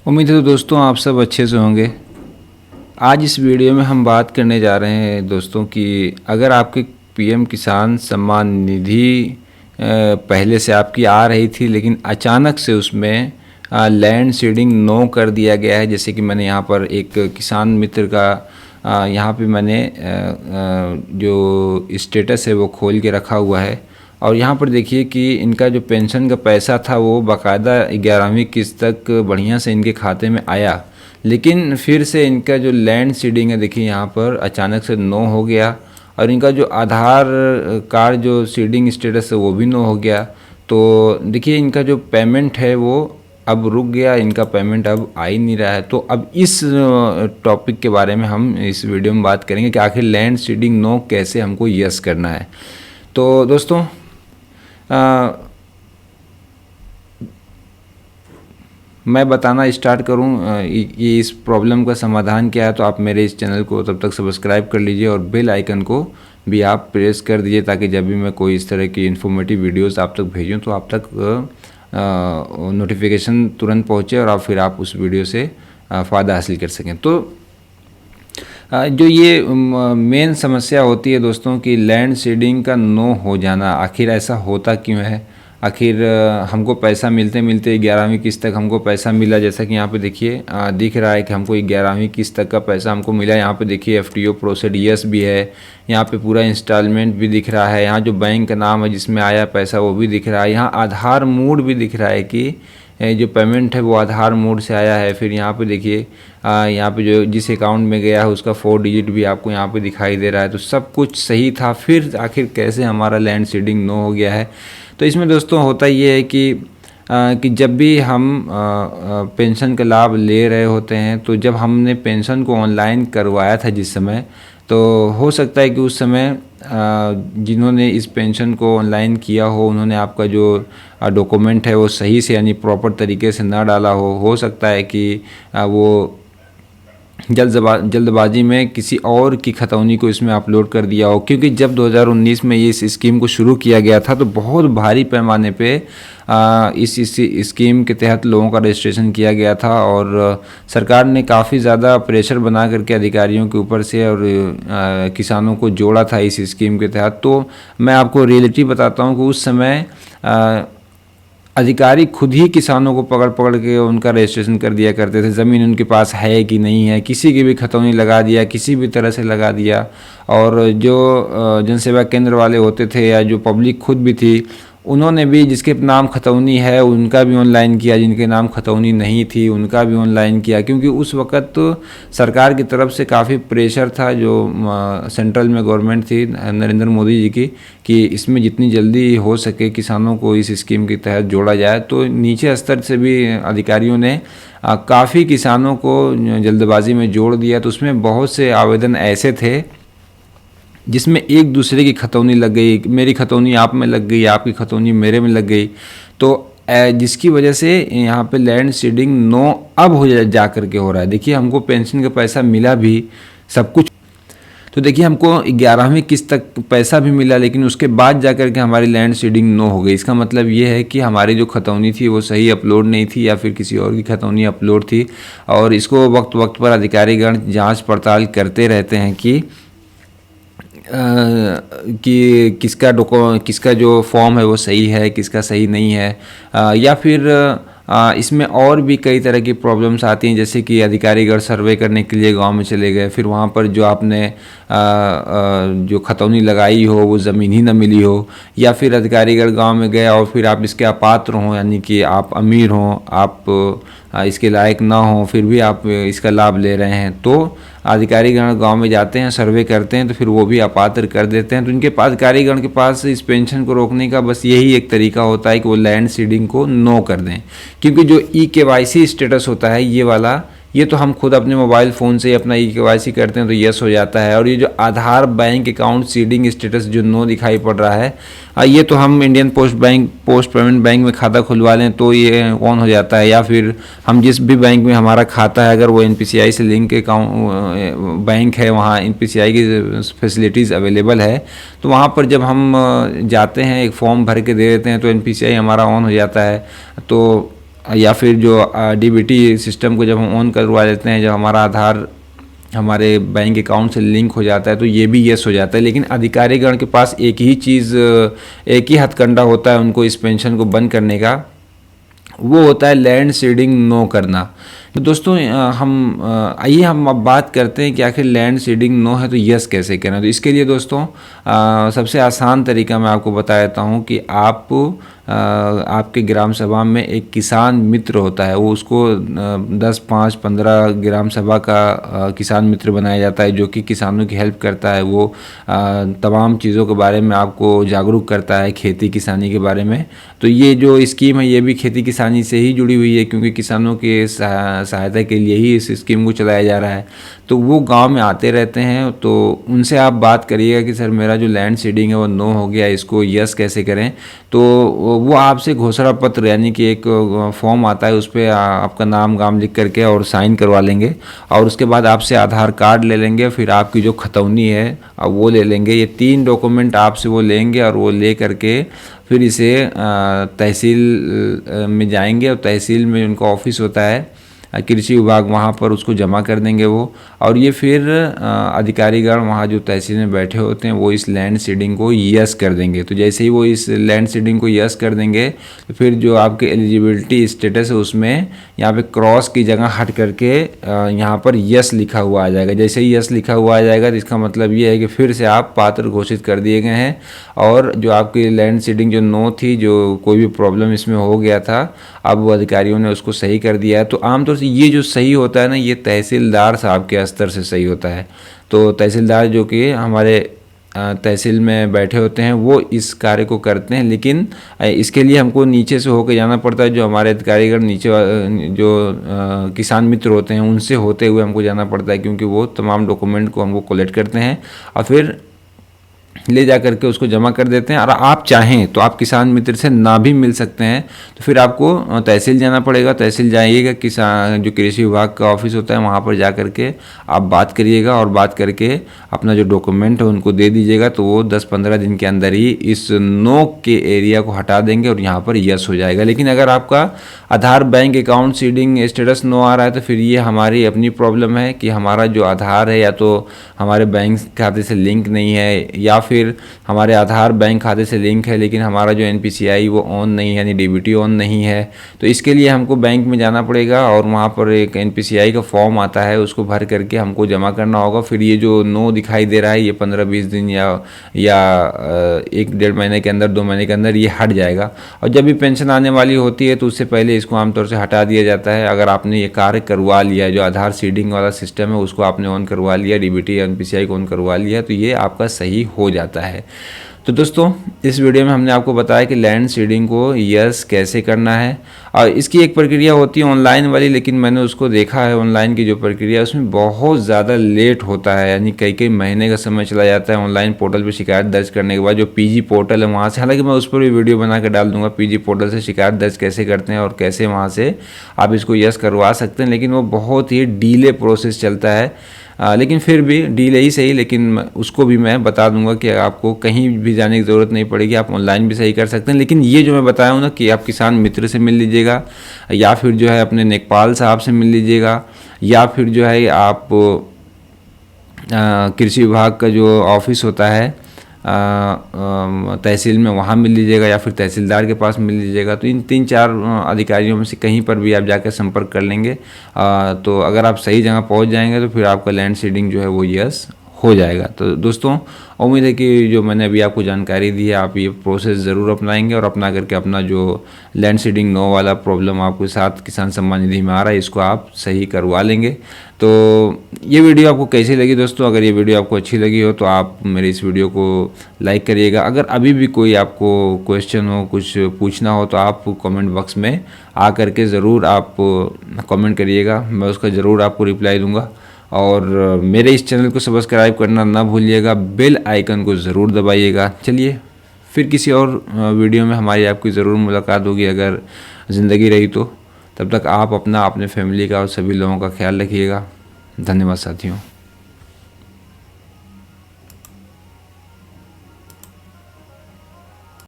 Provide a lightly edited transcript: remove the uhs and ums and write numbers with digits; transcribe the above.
उम्मीद है तो दोस्तों आप सब अच्छे से होंगे। आज इस वीडियो में हम बात करने जा रहे हैं दोस्तों कि अगर आपके पीएम किसान सम्मान निधि पहले से आपकी आ रही थी लेकिन अचानक से उसमें लैंड सीडिंग नो कर दिया गया है। जैसे कि मैंने यहाँ पर एक किसान मित्र का यहाँ पे मैंने जो स्टेटस है वो खोल के रखा हुआ है और यहाँ पर देखिए कि इनका जो पेंशन का पैसा था वो बाकायदा 11वीं किस्त तक बढ़िया से इनके खाते में आया, लेकिन फिर से इनका जो लैंड सीडिंग है देखिए यहाँ पर अचानक से नो हो गया और इनका जो आधार कार्ड जो सीडिंग स्टेटस है वो भी नो हो गया। तो देखिए इनका जो पेमेंट है वो अब रुक गया, इनका पेमेंट अब आ ही नहीं रहा है। तो अब इस टॉपिक के बारे में हम इस वीडियो में बात करेंगे कि आखिर लैंड सीडिंग नो कैसे हमको यस करना है। तो दोस्तों मैं बताना स्टार्ट करूं ये इस प्रॉब्लम का समाधान क्या है, तो आप मेरे इस चैनल को तब तक सब्सक्राइब कर लीजिए और बेल आइकन को भी आप प्रेस कर दीजिए ताकि जब भी मैं कोई इस तरह की इन्फॉर्मेटिव वीडियोस आप तक भेजूं तो आप तक नोटिफिकेशन तुरंत पहुंचे और फिर आप उस वीडियो से फ़ायदा हासिल कर सकें। तो जो ये मेन समस्या होती है दोस्तों कि लैंड सीडिंग का नो हो जाना, आखिर ऐसा होता क्यों है। आखिर हमको पैसा मिलते मिलते 11वीं किस्त तक हमको पैसा मिला, जैसा कि यहाँ पे देखिए दिख रहा है कि हमको 11वीं किस्त तक का पैसा हमको मिला। यहाँ पे देखिए FTO प्रोसेड यस भी है, यहाँ पे पूरा इंस्टॉलमेंट भी दिख रहा है, यहाँ जो बैंक का नाम है जिसमें आया पैसा वो भी दिख रहा है, यहाँ आधार मोड भी दिख रहा है कि जो पेमेंट है वो आधार मोड से आया है। फिर यहाँ पे देखिए यहाँ पे जो जिस अकाउंट में गया है उसका 4 डिजिट भी आपको यहाँ पे दिखाई दे रहा है। तो सब कुछ सही था, फिर आखिर कैसे हमारा लैंड सीडिंग नो हो गया है। तो इसमें दोस्तों होता ये है कि जब भी हम पेंशन का लाभ ले रहे होते हैं तो जब हमने पेंशन को ऑनलाइन करवाया था जिस समय, तो हो सकता है कि उस समय जिन्होंने इस पेंशन को ऑनलाइन किया हो उन्होंने आपका जो डॉक्यूमेंट है वो सही से यानी प्रॉपर तरीके से ना डाला हो सकता है कि वो जल्दबाजी में किसी और की खतौनी को इसमें अपलोड कर दिया हो। क्योंकि जब 2019 में ये इस स्कीम को शुरू किया गया था तो बहुत भारी पैमाने पे इस स्कीम के तहत लोगों का रजिस्ट्रेशन किया गया था और सरकार ने काफ़ी ज़्यादा प्रेशर बना करके अधिकारियों के ऊपर से और किसानों को जोड़ा था इस स्कीम के तहत। तो मैं आपको रियलिटी बताता हूँ कि उस समय अधिकारी खुद ही किसानों को पकड़ पकड़ के उनका रजिस्ट्रेशन कर दिया करते थे। ज़मीन उनके पास है कि नहीं है, किसी की भी खतौनी लगा दिया, किसी भी तरह से लगा दिया। और जो जनसेवा केंद्र वाले होते थे या जो पब्लिक खुद भी थी उन्होंने भी जिसके नाम खतौनी है उनका भी ऑनलाइन किया, जिनके नाम खतौनी नहीं थी उनका भी ऑनलाइन किया। क्योंकि उस वक़्त तो सरकार की तरफ से काफ़ी प्रेशर था जो सेंट्रल में गवर्नमेंट थी नरेंद्र मोदी जी की कि इसमें जितनी जल्दी हो सके किसानों को इस स्कीम के तहत जोड़ा जाए। तो नीचे स्तर से भी अधिकारियों ने काफ़ी किसानों को जल्दबाजी में जोड़ दिया। तो उसमें बहुत से आवेदन ऐसे थे जिसमें एक दूसरे की खतौनी लग गई, मेरी खतौनी आप में लग गई, आपकी खतौनी मेरे में लग गई। तो जिसकी वजह से यहाँ पे लैंड सीडिंग नो अब हो जा कर के हो रहा है। देखिए हमको पेंशन का पैसा मिला भी सब कुछ, तो देखिए हमको 11वीं किस्त तक पैसा भी मिला लेकिन उसके बाद जा कर के हमारी लैंड सीडिंग नो हो गई। इसका मतलब ये है कि हमारी जो खतौनी थी वो सही अपलोड नहीं थी या फिर किसी और की खतौनी अपलोड थी। और इसको वक्त वक्त पर अधिकारीगण जाँच पड़ताल करते रहते हैं कि किसका जो फॉर्म है वो सही है, किसका सही नहीं है। या फिर इसमें और भी कई तरह की प्रॉब्लम्स आती हैं, जैसे कि अधिकारीगण सर्वे करने के लिए गांव में चले गए, फिर वहां पर जो आपने जो खतौनी लगाई हो वो ज़मीन ही ना मिली हो, या फिर अधिकारीगण गांव में गए और फिर आप इसके अपात्र हों यानी कि आप अमीर हों, आप इसके लायक ना हो फिर भी आप इसका लाभ ले रहे हैं, तो अधिकारीगण गांव में जाते हैं, सर्वे करते हैं, तो फिर वो भी अपात्र कर देते हैं। तो इनके पास अधिकारीगण के पास इस पेंशन को रोकने का बस यही एक तरीका होता है कि वो लैंड सीडिंग को नो कर दें। क्योंकि जो EKYC स्टेटस होता है ये वाला, ये तो हम खुद अपने मोबाइल फ़ोन से अपना EKYC करते हैं तो यस हो जाता है। और ये जो आधार बैंक अकाउंट सीडिंग स्टेटस जो नो दिखाई पड़ रहा है, ये तो हम इंडियन पोस्ट पेमेंट बैंक में खाता खुलवा लें तो ये ऑन हो जाता है। या फिर हम जिस भी बैंक में हमारा खाता है अगर वो NPCI से लिंक अकाउंट बैंक है, वहाँ NPCI की फैसिलिटीज़ अवेलेबल है, तो वहाँ पर जब हम जाते हैं एक फॉर्म भर के दे देते हैं तो NPCI हमारा ऑन हो जाता है। तो या फिर जो डीबीटी सिस्टम को जब हम ऑन करवा लेते हैं, जब हमारा आधार हमारे बैंक अकाउंट से लिंक हो जाता है तो ये भी यस हो जाता है। लेकिन अधिकारीगण के पास एक ही हथकंडा होता है उनको इस पेंशन को बंद करने का, वो होता है लैंड सीडिंग नो करना। तो दोस्तों आइए हम अब बात करते हैं कि आखिर लैंड सीडिंग नो है तो यस कैसे करना है। तो इसके लिए दोस्तों सबसे आसान तरीका मैं आपको बता देता हूँ कि आपके ग्राम सभा में एक किसान मित्र होता है, वो उसको 10, 5, 15 ग्राम सभा का किसान मित्र बनाया जाता है, जो कि किसानों की हेल्प करता है। वो तमाम चीज़ों के बारे में आपको जागरूक करता है, खेती किसानी के बारे में। तो ये जो स्कीम है ये भी खेती किसानी से ही जुड़ी हुई है, क्योंकि किसानों के सहायता के लिए ही इस स्कीम को चलाया जा रहा है। तो वो गांव में आते रहते हैं, तो उनसे आप बात करिएगा कि सर मेरा जो लैंड सीडिंग है वो नो हो गया, इसको यस कैसे करें। तो वो आपसे घोषणा पत्र यानी कि एक फॉर्म आता है, उस पर आपका नाम गाम लिख करके और साइन करवा लेंगे, और उसके बाद आपसे आधार कार्ड ले लेंगे, फिर आपकी जो खतौनी है वो ले लेंगे। ये 3 डॉक्यूमेंट आपसे वो लेंगे, और वो ले करके फिर इसे तहसील में जाएंगे, और तहसील में उनका ऑफिस होता है कृषि विभाग, वहाँ पर उसको जमा कर देंगे वो। और ये फिर अधिकारीगण वहाँ जो तहसील में बैठे होते हैं वो इस लैंड सीडिंग को यस कर देंगे। तो जैसे ही वो इस लैंड सीडिंग को यस कर देंगे तो फिर जो आपके एलिजिबिलिटी स्टेटस है उसमें यहाँ पे क्रॉस की जगह हट करके यहाँ पर यस लिखा हुआ आ जाएगा। जैसे ही यस लिखा हुआ आ जाएगा तो इसका मतलब ये है कि फिर से आप पात्र घोषित कर दिए गए हैं, और जो आपकी लैंड सीडिंग जो नो थी, जो कोई भी प्रॉब्लम इसमें हो गया था, अब वो अधिकारियों ने उसको सही कर दिया है। तो आमतौर से ये जो सही होता है ना, ये तहसीलदार साहब के स्तर से सही होता है। तो तहसीलदार जो कि हमारे तहसील में बैठे होते हैं वो इस कार्य को करते हैं, लेकिन इसके लिए हमको नीचे से होकर जाना पड़ता है। जो हमारे अधिकारीगण नीचे जो किसान मित्र होते हैं उनसे होते हुए हमको जाना पड़ता है, क्योंकि वो तमाम डॉक्यूमेंट को हमको कलेक्ट करते हैं और फिर ले जा करके उसको जमा कर देते हैं। और आप चाहें तो आप किसान मित्र से ना भी मिल सकते हैं, तो फिर आपको तहसील जाना पड़ेगा। तहसील जाइएगा, किसान जो कृषि विभाग का ऑफिस होता है वहाँ पर जा करके आप बात करिएगा, और बात करके अपना जो डॉक्यूमेंट है उनको दे दीजिएगा। तो वो 10-15 दिन के अंदर ही इस नो के एरिया को हटा देंगे और यहाँ पर यस हो जाएगा। लेकिन अगर आपका Aadhaar bank account seeding status no आ रहा है तो फिर ये हमारी अपनी प्रॉब्लम है कि हमारा जो आधार है या तो हमारे बैंक खाते से लिंक नहीं है, या फिर हमारे आधार बैंक खाते से लिंक है लेकिन हमारा जो NPCI वो ऑन नहीं है, यानी DBT ऑन नहीं है। तो इसके लिए हमको बैंक में जाना पड़ेगा, और वहाँ पर एक NPCI का फॉर्म आता है, उसको भर करके हमको जमा करना होगा। फिर ये जो नो दिखाई दे रहा है ये 15-20 दिन या 1-1.5 महीने के अंदर, 2 महीने के अंदर ये हट जाएगा। और जब भी पेंशन आने वाली होती है तो उससे पहले इसको आमतौर से हटा दिया जाता है। अगर आपने ये कार्य करवा लिया, जो आधार सीडिंग वाला सिस्टम है उसको आपने ऑन करवा लिया, DBT NPCI को ऑन करवा लिया, तो ये आपका सही हो जाता है। तो दोस्तों इस वीडियो में हमने आपको बताया कि लैंड सीडिंग को यस कैसे करना है, और इसकी एक प्रक्रिया होती है ऑनलाइन वाली, लेकिन मैंने उसको देखा है ऑनलाइन की जो प्रक्रिया उसमें बहुत ज़्यादा लेट होता है, यानी कई महीने का समय चला जाता है ऑनलाइन पोर्टल पे शिकायत दर्ज करने के बाद। जो PG पोर्टल है वहाँ से, हालांकि मैं उस पर भी वीडियो बना के डाल दूंगा PG पोर्टल से शिकायत दर्ज कैसे करते हैं और कैसे वहाँ से आप इसको यस करवा सकते हैं, लेकिन वो बहुत ही डीले प्रोसेस चलता है। लेकिन फिर भी डीले ही सही, लेकिन उसको भी मैं बता दूंगा कि आपको कहीं भी जाने की ज़रूरत नहीं पड़ेगी, आप ऑनलाइन भी सही कर सकते हैं। लेकिन ये जो मैं बताया हूँ ना कि आप किसान मित्र से मिल लीजिएगा, या फिर जो है अपने नेकपाल साहब से मिल लीजिएगा, या फिर जो है आप कृषि विभाग का जो ऑफिस होता है तहसील में वहाँ मिल लीजिएगा, या फिर तहसीलदार के पास मिल लीजिएगा। तो इन 3-4 अधिकारियों में से कहीं पर भी आप जाकर संपर्क कर लेंगे, तो अगर आप सही जगह पहुँच जाएंगे तो फिर आपका लैंड सीडिंग जो है वो यस हो जाएगा। तो दोस्तों उम्मीद है कि जो मैंने अभी आपको जानकारी दी है आप ये प्रोसेस ज़रूर अपनाएंगे, और अपना करके अपना जो लैंड सीडिंग नो वाला प्रॉब्लम आपके साथ किसान सम्मान निधि में आ रहा है इसको आप सही करवा लेंगे। तो ये वीडियो आपको कैसी लगी दोस्तों? अगर ये वीडियो आपको अच्छी लगी हो तो आप मेरे इस वीडियो को लाइक करिएगा। अगर अभी भी कोई आपको क्वेश्चन हो, कुछ पूछना हो, तो आप कमेंट बॉक्स में आ करके ज़रूर आप कमेंट करिएगा, मैं उसका ज़रूर आपको रिप्लाई दूँगा। और मेरे इस चैनल को सब्सक्राइब करना ना भूलिएगा, बेल आइकन को ज़रूर दबाइएगा। चलिए फिर किसी और वीडियो में हमारी आपकी ज़रूर मुलाकात होगी अगर ज़िंदगी रही तो। तब तक आप अपना, अपने फैमिली का और सभी लोगों का ख्याल रखिएगा। धन्यवाद साथियों।